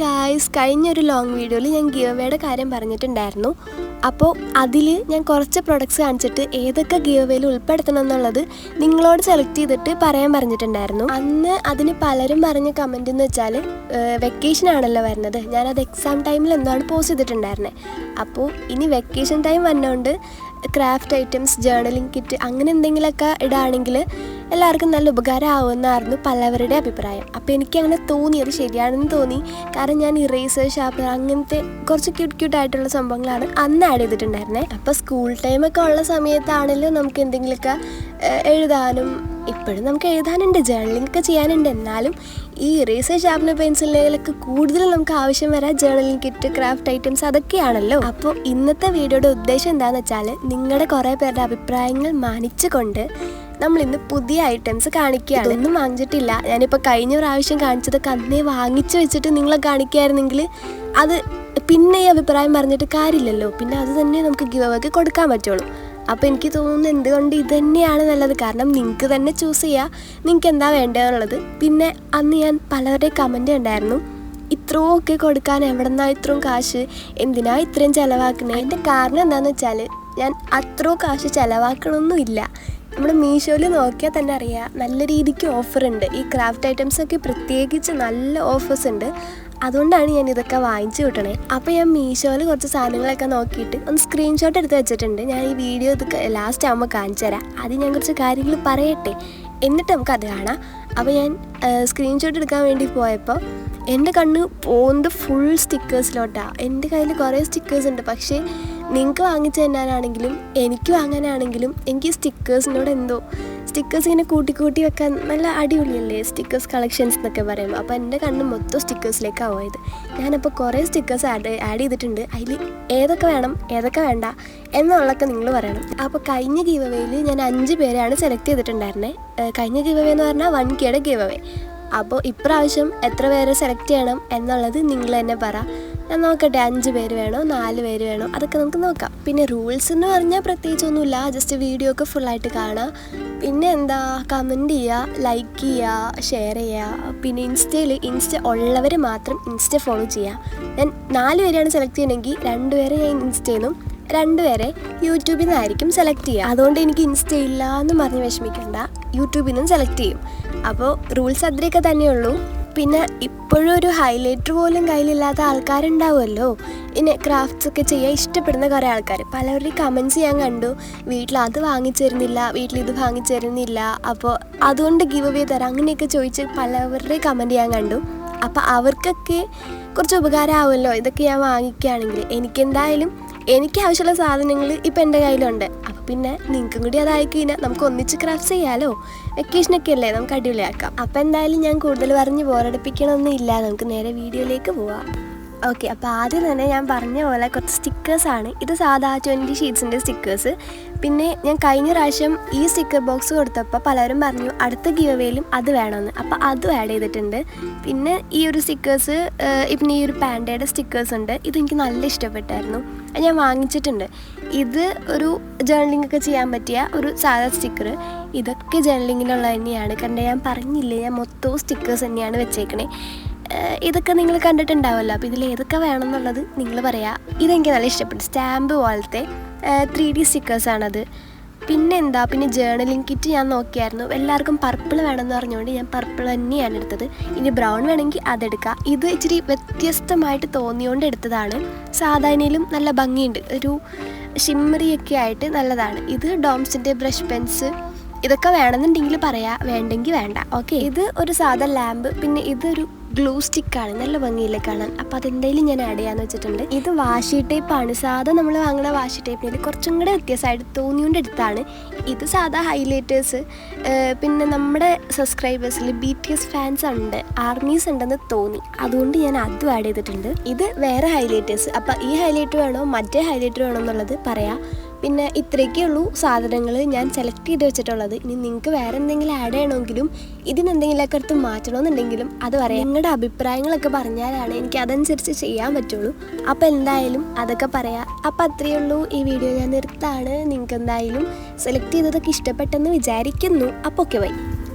Guys, കഴിഞ്ഞൊരു long വീഡിയോയിൽ ഞാൻ ഗിവ് അവേയുടെ കാര്യം പറഞ്ഞിട്ടുണ്ടായിരുന്നു. അപ്പോൾ അതിൽ ഞാൻ കുറച്ച് പ്രൊഡക്ട്സ് കാണിച്ചിട്ട് ഏതൊക്കെ ഗിവ് അവേയിൽ ഉൾപ്പെടുത്തണം എന്നുള്ളത് നിങ്ങളോട് സെലക്ട് ചെയ്തിട്ട് പറയാൻ പറഞ്ഞിട്ടുണ്ടായിരുന്നു. അന്ന് അതിന് പലരും പറഞ്ഞ കമൻറ്റ് എന്ന് വെച്ചാൽ വെക്കേഷൻ ആണല്ലോ വരുന്നത്, ഞാനത് എക്സാം ടൈമിൽ എന്താണ് പോസ്റ്റ് ചെയ്തിട്ടുണ്ടായിരുന്നത്. അപ്പോൾ ഇനി വെക്കേഷൻ ടൈം വന്നതുകൊണ്ട് ക്രാഫ്റ്റ് ഐറ്റംസ്, ജേർണലിംഗ് കിറ്റ് അങ്ങനെ എന്തെങ്കിലുമൊക്കെ ഇടുകയാണെങ്കിൽ എല്ലാവർക്കും നല്ല ഉപകാരമാവുമെന്നായിരുന്നു പലവരുടെ അഭിപ്രായം. അപ്പോൾ എനിക്കങ്ങനെ തോന്നി, അത് ശരിയാണെന്ന് തോന്നി. കാരണം ഞാൻ ഇറേസർ, ഷാർപ്പനർ അങ്ങനത്തെ കുറച്ച് ക്യൂട്ടായിട്ടുള്ള സംഭവങ്ങളാണ് അന്ന് ആഡ് ചെയ്തിട്ടുണ്ടായിരുന്നത്. അപ്പോൾ സ്കൂൾ ടൈമൊക്കെ ഉള്ള സമയത്താണെങ്കിലും നമുക്ക് എന്തെങ്കിലുമൊക്കെ എഴുതാനും, ഇപ്പോഴും നമുക്ക് എഴുതാനുണ്ട്, ജേർണലിംഗ് ഒക്കെ ചെയ്യാനുണ്ട്. എന്നാലും ഈ ഇറേസർ, ഷാർപ്പനർ, പെൻസിലുകളൊക്കെ കൂടുതൽ നമുക്ക് ആവശ്യം വരാൻ ജേർണലിംഗ് കിറ്റ്, ക്രാഫ്റ്റ് ഐറ്റംസ് അതൊക്കെയാണല്ലോ. അപ്പോൾ ഇന്നത്തെ വീഡിയോയുടെ ഉദ്ദേശം എന്താണെന്ന് വെച്ചാൽ നിങ്ങളുടെ കുറേ പേരുടെ അഭിപ്രായങ്ങൾ മാനിച്ചുകൊണ്ട് നമ്മളിന്ന് പുതിയ ഐറ്റംസ് കാണിക്കുകയാണ്. ഒന്നും വാങ്ങിച്ചിട്ടില്ല, ഞാനിപ്പോൾ കഴിഞ്ഞ പ്രാവശ്യം കാണിച്ചതൊക്കെ അന്നേ വാങ്ങിച്ചു വെച്ചിട്ട് നിങ്ങളെ കാണിക്കുകയായിരുന്നെങ്കിൽ അത് പിന്നെ ഈ അഭിപ്രായം പറഞ്ഞിട്ട് കാര്യമില്ലല്ലോ. പിന്നെ അത് തന്നെ നമുക്ക് ഗിവ് അവേക്ക് കൊടുക്കാൻ പറ്റുള്ളൂ. അപ്പോൾ എനിക്ക് തോന്നുന്നു എന്തുകൊണ്ട് ഇത് തന്നെയാണ് നല്ലത്. കാരണം നിങ്ങൾക്ക് തന്നെ ചൂസ് ചെയ്യാം നിങ്ങൾക്ക് എന്താ വേണ്ടതെന്നുള്ളത്. പിന്നെ അന്ന് ഞാൻ പലവരുടെ കമൻറ്റ് ഉണ്ടായിരുന്നു, ഇത്രയൊക്കെ കൊടുക്കാൻ എവിടെ നിന്നാണ് ഇത്രയും കാശ്, എന്തിനാ ഇത്രയും ചിലവാക്കുന്നത്? അതിൻ്റെ കാരണം എന്താണെന്ന് വെച്ചാൽ ഞാൻ അത്രയും കാശ് ചിലവാക്കണമൊന്നുമില്ല. നമ്മുടെ മീഷോയിൽ നോക്കിയാൽ തന്നെ അറിയാം, നല്ല രീതിക്ക് ഓഫറുണ്ട്. ഈ ക്രാഫ്റ്റ് ഐറ്റംസൊക്കെ പ്രത്യേകിച്ച് നല്ല ഓഫേഴ്സ് ഉണ്ട്. അതുകൊണ്ടാണ് ഞാൻ ഇതൊക്കെ വാങ്ങിച്ചു കിട്ടണേ. അപ്പോൾ ഞാൻ മീഷോയിൽ കുറച്ച് സാധനങ്ങളൊക്കെ നോക്കിയിട്ട് ഒന്ന് സ്ക്രീൻഷോട്ട് എടുത്ത് വെച്ചിട്ടുണ്ട്. ഞാൻ ഈ വീഡിയോ ഇത് ലാസ്റ്റ് ആകുമ്പോൾ കാണിച്ചു തരാം. ആദ്യം ഞാൻ കുറച്ച് കാര്യങ്ങൾ പറയട്ടെ, എന്നിട്ട് നമുക്കത് കാണാം. അപ്പോൾ ഞാൻ സ്ക്രീൻഷോട്ട് എടുക്കാൻ വേണ്ടി പോയപ്പോൾ എൻ്റെ കണ്ണ് പോകുന്നത് ഫുൾ സ്റ്റിക്കേഴ്സിലോട്ടാണ്. എൻ്റെ കയ്യിൽ കുറേ സ്റ്റിക്കേഴ്സ് ഉണ്ട്, പക്ഷേ നിങ്ങൾക്ക് വാങ്ങിച്ചു തരാനാണെങ്കിലും എനിക്ക് വാങ്ങാനാണെങ്കിലും എനിക്ക് സ്റ്റിക്കേഴ്സിനോട് എന്തോ, സ്റ്റിക്കേഴ്സ് ഇങ്ങനെ കൂട്ടി വെക്കാൻ നല്ല അടിപൊളിയല്ലേ സ്റ്റിക്കേഴ്സ് കളക്ഷൻസ് എന്നൊക്കെ പറയുമ്പോൾ. അപ്പോൾ എൻ്റെ കണ്ണ് മൊത്തം സ്റ്റിക്കേഴ്സിലേക്കാണ് പോയത്. ഞാനപ്പോൾ കുറേ സ്റ്റിക്കേഴ്സ് ആഡ് ചെയ്തിട്ടുണ്ട്. അതിൽ ഏതൊക്കെ വേണം ഏതൊക്കെ വേണ്ട എന്നുള്ളതൊക്കെ നിങ്ങൾ പറയണം. അപ്പോൾ കഴിഞ്ഞ ഗിവ് അവേയിൽ ഞാൻ 5 പേരെയാണ് സെലക്ട് ചെയ്തിട്ടുണ്ടായിരുന്നത്. കഴിഞ്ഞ ഗിവ് അവേ എന്ന് പറഞ്ഞാൽ 1Kയുടെ ഗിവ് അവേ. അപ്പോൾ ഇപ്രാവശ്യം എത്ര പേരെ സെലക്ട് ചെയ്യണം എന്നുള്ളത് നിങ്ങൾ തന്നെ പറ. ഞാൻ നോക്കട്ടെ, 5 പേര് വേണോ 4 പേര് വേണോ അതൊക്കെ നമുക്ക് നോക്കാം. പിന്നെ റൂൾസ് എന്ന് പറഞ്ഞാൽ പ്രത്യേകിച്ചൊന്നുമില്ല, ജസ്റ്റ് വീഡിയോ ഒക്കെ ഫുള്ളായിട്ട് കാണാം. പിന്നെ എന്താ, കമൻറ്റ് ചെയ്യുക, ലൈക്ക് ചെയ്യുക, ഷെയർ ചെയ്യുക. പിന്നെ ഇൻസ്റ്റ ഉള്ളവർ മാത്രം ഇൻസ്റ്റ ഫോളോ ചെയ്യുക. ഞാൻ 4 പേരെയാണ് സെലക്ട് ചെയ്യണമെങ്കിൽ 2 പേരെ ഞാൻ ഇൻസ്റ്റയിൽ നിന്നും 2 പേരെ യൂട്യൂബിൽ നിന്നായിരിക്കും സെലക്ട് ചെയ്യുക. അതുകൊണ്ട് എനിക്ക് ഇൻസ്റ്റ ഇല്ല എന്ന് പറഞ്ഞ് വിഷമിക്കണ്ട, യൂട്യൂബിൽ നിന്നും സെലക്ട് ചെയ്യും. അപ്പോൾ റൂൾസ് അത്രയൊക്കെ തന്നെയുള്ളൂ. പിന്നെ ഇപ്പോഴും ഒരു ഹൈലൈറ്റർ പോലും കയ്യിലില്ലാത്ത ആൾക്കാരുണ്ടാവുമല്ലോ, ഇനി ക്രാഫ്റ്റ്സ് ഒക്കെ ചെയ്യാൻ ഇഷ്ടപ്പെടുന്ന കുറേ ആൾക്കാർ. പലവരുടെയും കമൻറ്റ്സ് ഞാൻ കണ്ടു, വീട്ടിൽ അത് വാങ്ങിച്ചു തരുന്നില്ല, വീട്ടിലിത് വാങ്ങിച്ചു തരുന്നില്ല, അപ്പോൾ അതുകൊണ്ട് ഗിവ് അവേ തരാം അങ്ങനെയൊക്കെ ചോദിച്ച് പലവരുടെയും കമൻറ്റ് ഞാൻ കണ്ടു. അപ്പോൾ അവർക്കൊക്കെ കുറച്ച് ഉപകാരമാവുമല്ലോ ഇതൊക്കെ ഞാൻ വാങ്ങിക്കുകയാണെങ്കിൽ. എനിക്ക് ആവശ്യമുള്ള സാധനങ്ങൾ ഇപ്പം എൻ്റെ കയ്യിലുണ്ട്. അപ്പോൾ പിന്നെ നിങ്ങൾക്കും കൂടി അതായി കഴിഞ്ഞാൽ നമുക്ക് ഒന്നിച്ച് ക്രാഫ്റ്റ് ചെയ്യാമല്ലോ. വെക്കേഷനൊക്കെ അല്ലേ, നമുക്ക് അടിപൊളിയാക്കാം. അപ്പോൾ എന്തായാലും ഞാൻ കൂടുതൽ പറഞ്ഞ് ബോറടിപ്പിക്കണമൊന്നും ഇല്ല, നമുക്ക് നേരെ വീഡിയോയിലേക്ക് പോവാം. ഓക്കെ, അപ്പോൾ ആദ്യം തന്നെ ഞാൻ പറഞ്ഞ പോലെ കുറച്ച് സ്റ്റിക്കേഴ്സാണ്. ഇത് സാധാ 20 ഷീറ്റ്സിൻ്റെ സ്റ്റിക്കേഴ്സ്. പിന്നെ ഞാൻ കഴിഞ്ഞ പ്രാവശ്യം ഈ സ്റ്റിക്കർ ബോക്സ് കൊടുത്തപ്പോൾ പലരും പറഞ്ഞു അടുത്ത ഗിവ് അവേയിലും അത് വേണമെന്ന്. അപ്പോൾ അതും ആഡ് ചെയ്തിട്ടുണ്ട്. പിന്നെ ഈ ഒരു സ്റ്റിക്കേഴ്സ്, പിന്നെ ഈ ഒരു പാൻഡയുടെ സ്റ്റിക്കേഴ്സ് ഉണ്ട്. ഇതെനിക്ക് നല്ല ഇഷ്ടപ്പെട്ടായിരുന്നു, അത് ഞാൻ വാങ്ങിച്ചിട്ടുണ്ട്. ഇത് ഒരു ജേർണലിംഗ് ഒക്കെ ചെയ്യാൻ പറ്റിയ ഒരു സാധാ സ്റ്റിക്കർ. ഇതൊക്കെ ജേർണലിങ്ങിനുള്ള തന്നെയാണ്. കാരണം ഞാൻ പറഞ്ഞില്ലേ, ഞാൻ മൊത്തവും സ്റ്റിക്കേഴ്സ് തന്നെയാണ് വെച്ചേക്കണേ. ഇതൊക്കെ നിങ്ങൾ കണ്ടിട്ടുണ്ടാവുമല്ലോ. അപ്പോൾ ഇതിൽ ഏതൊക്കെ വേണം എന്നുള്ളത് നിങ്ങൾ പറയാം. ഇതെനിക്ക് നല്ല ഇഷ്ടപ്പെട്ടു, സ്റ്റാമ്പ് പോലത്തെ 3D സ്റ്റിക്കേഴ്സാണത്. പിന്നെ ജേർണലിംഗ് കിറ്റ് ഞാൻ നോക്കിയായിരുന്നു. എല്ലാവർക്കും പർപ്പിൾ വേണമെന്ന് പറഞ്ഞുകൊണ്ട് ഞാൻ പർപ്പിൾ തന്നെയാണ് എടുത്തത്. ഇനി ബ്രൗൺ വേണമെങ്കിൽ അതെടുക്കാം. ഇത് ഇച്ചിരി വ്യത്യസ്തമായിട്ട് തോന്നിയോണ്ട് എടുത്തതാണ്. സാധാരണയിലും നല്ല ഭംഗിയുണ്ട്, ഒരു ഷിമ്മറിയൊക്കെ ആയിട്ട് നല്ലതാണ്. ഇത് ഡോംസിൻ്റെ ബ്രഷ് പെൻസ് ഇതൊക്കെ വേണമെന്നുണ്ടെങ്കിൽ പറയാം, വേണ്ടെങ്കിൽ വേണ്ട. ഓക്കെ, ഇത് ഒരു സാധാ ലാമ്പ്. പിന്നെ ഇതൊരു ഗ്ലൂ സ്റ്റിക്കാണ്, നല്ല ഭംഗിയില്ലേ കാണാൻ. അപ്പോൾ അതെന്തായാലും ഞാൻ ആഡ് ചെയ്യാമെന്ന് വെച്ചിട്ടുണ്ട്. ഇത് വാഷി ടേപ്പാണ്, സാധാ നമ്മൾ വാങ്ങുന്ന വാഷി ടേപ്പിന് കുറച്ചും കൂടെ വ്യത്യാസമായിട്ട് തോന്നിയോണ്ട് എടുത്താണ്. ഇത് സാധാ ഹൈലൈറ്റേഴ്സ്. പിന്നെ നമ്മുടെ സബ്സ്ക്രൈബേഴ്സിൽ BTS ഫാൻസ് ഉണ്ട്, ആർമീസ് ഉണ്ടെന്ന് തോന്നി, അതുകൊണ്ട് ഞാൻ അതും ആഡ് ചെയ്തിട്ടുണ്ട്. ഇത് വേറെ ഹൈലൈറ്റേഴ്സ്. അപ്പോൾ ഈ ഹൈലൈറ്റർ വേണോ മറ്റേ ഹൈലൈറ്റർ വേണോ എന്നുള്ളത് പറയാം. പിന്നെ ഇത്രയൊക്കെ ഉള്ളൂ സാധനങ്ങൾ ഞാൻ സെലക്ട് ചെയ്ത് വെച്ചിട്ടുള്ളത്. ഇനി നിങ്ങൾക്ക് വേറെ എന്തെങ്കിലും ആഡ് ചെയ്യണമെങ്കിലും ഇതിനെന്തെങ്കിലുമൊക്കെ എടുത്ത് മാറ്റണമെന്നുണ്ടെങ്കിലും അത് പറയാം. നിങ്ങളുടെ അഭിപ്രായങ്ങളൊക്കെ പറഞ്ഞാലാണ് എനിക്ക് അതനുസരിച്ച് ചെയ്യാൻ പറ്റുള്ളൂ. അപ്പോൾ എന്തായാലും അതൊക്കെ പറയാം. അപ്പോൾ അത്രയേ ഉള്ളൂ, ഈ വീഡിയോ ഞാൻ നിർത്താണ്. നിങ്ങൾക്ക് എന്തായാലും സെലക്ട് ചെയ്തതൊക്കെ ഇഷ്ടപ്പെട്ടെന്ന് വിചാരിക്കുന്നു. അപ്പോൾ ഓക്കെ ബൈ.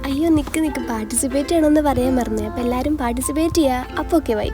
അയ്യോ നിക്ക് പാർട്ടിസിപ്പേറ്റ് ചെയ്യണമെന്ന് പറയാൻ മറന്നു. അപ്പോൾ എല്ലാവരും പാർട്ടിസിപ്പേറ്റ് ചെയ്യുക. അപ്പോൾ ഓക്കെ ബൈ.